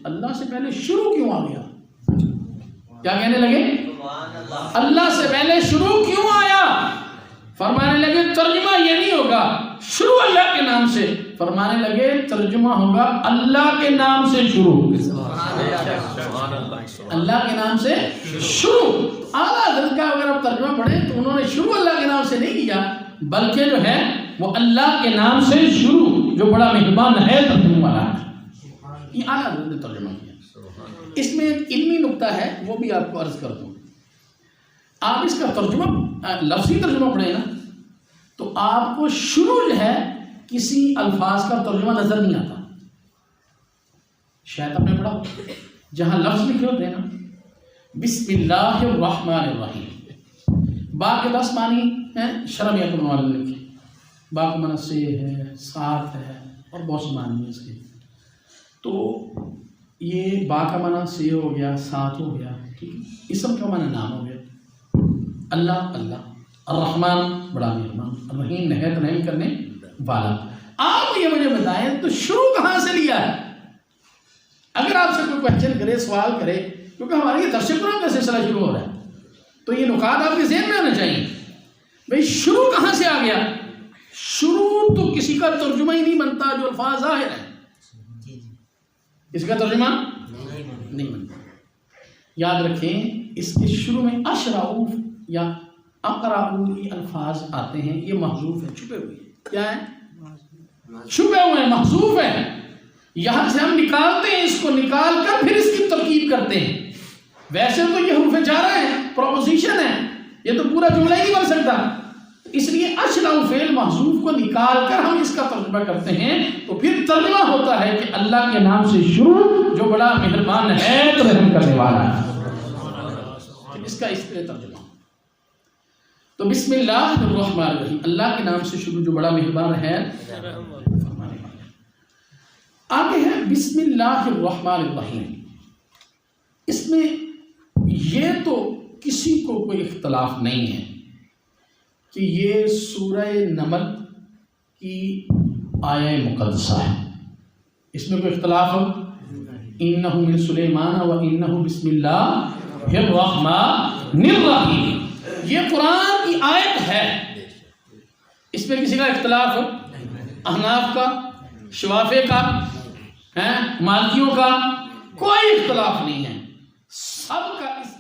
اللہ سے پہلے شروع کیوں آ گیا؟ کیا کہنے لگے؟ اللہ سے پہلے شروع کیوں آیا؟ فرمانے لگے ترجمہ یہ نہیں ہوگا شروع اللہ کے نام سے، فرمانے لگے ترجمہ ہوگا اللہ کے نام سے شروع، اللہ کے نام سے شروع۔ اعلیٰ حضرت کا اگر آپ ترجمہ پڑھیں تو انہوں نے شروع اللہ کے نام سے نہیں کیا، بلکہ جو ہے وہ اللہ کے نام سے شروع جو بڑا مہربان ہے ترجمہ والا ہے، یہ اعلیٰ حضرت نے ترجمہ کیا۔ اس میں ایک علمی نقطہ ہے وہ بھی آپ کو عرض کر دوں۔ آپ اس کا ترجمہ لفظی ترجمہ پڑھیں نا تو آپ کو شروع جو ہے کسی الفاظ کا ترجمہ نظر نہیں آتا۔ شاید آپ نے پڑھا جہاں لفظ لکھے ہوتے ہیں نا بسم اللہ الرحمن الرحیم، با کے 10 معنی ہیں شرم یا کمال نے لکھے، با کا معنی سے ہے، ساتھ ہے اور بہت سے معنی ہیں اس کے۔ تو یہ با کا معنی سے ہو گیا، ساتھ ہو گیا، ٹھیک ہے، اسم کا معنی نام ہو گیا، اللہ اللہ، الرحمن بڑا مہربان، الرحیم نہایت رحم کرنے والا۔ آپ یہ مجھے بتائیں تو شروع کہاں سے لیا ہے؟ اگر آپ سے کوئی کوشچن کرے، سوال کرے، کیونکہ ہماری یہ درس قرآن کا سلسلہ شروع ہو رہا ہے تو یہ نکات آپ کے ذہن میں آنا چاہیے، بھئی شروع کہاں سے آ گیا؟ شروع تو کسی کا ترجمہ ہی نہیں بنتا جو الفاظ ظاہر ہیں، اس کا ترجمہ نہیں بنتا۔ یاد رکھیں اس کے شروع میں اشرعوف یا اقرعو یہ الفاظ آتے ہیں، یہ محذوف ہیں، چھپے ہوئے ہیں۔ کیا ہے؟ چھپے ہوئے ہیں، محذوف ہیں۔ یہاں سے ہم نکالتے ہیں، اس کو نکال کر پھر اس کی ترکیب کرتے ہیں۔ ویسے تو یہ حروف جارہ ہیں، پروپوزیشن ہے، یہ تو پورا جملہ ہی نہیں بن سکتا، اس لیے اشرعو فعل محذوف کو نکال کر ہم اس کا ترجمہ کرتے ہیں، تو پھر ترجمہ ہوتا ہے کہ اللہ کے نام سے شروع جو بڑا مہربان ہے تو رحم کرنے والا ہے، اس کا اس طرح ترجمہ۔ تو بسم اللہ الرحمن الرحیم، اللہ کے نام سے شروع جو بڑا مہربان ہے۔ آگے ہے بسم اللہ الرحمن الرحیم، اس میں یہ تو کسی کو کوئی اختلاف نہیں ہے کہ یہ سورہ نمل کی آیہ مقدسہ ہے، اس میں کوئی اختلاف ہو؟ انہ من سلیمان و انہ بسم اللہ الرحمن الرحیم، یہ قرآن کی آیت ہے، اس میں کسی کا اختلاف ہو؟ احناف کا، شوافے کا، مالکیوں کا کوئی اختلاف نہیں ہے، سب کا اس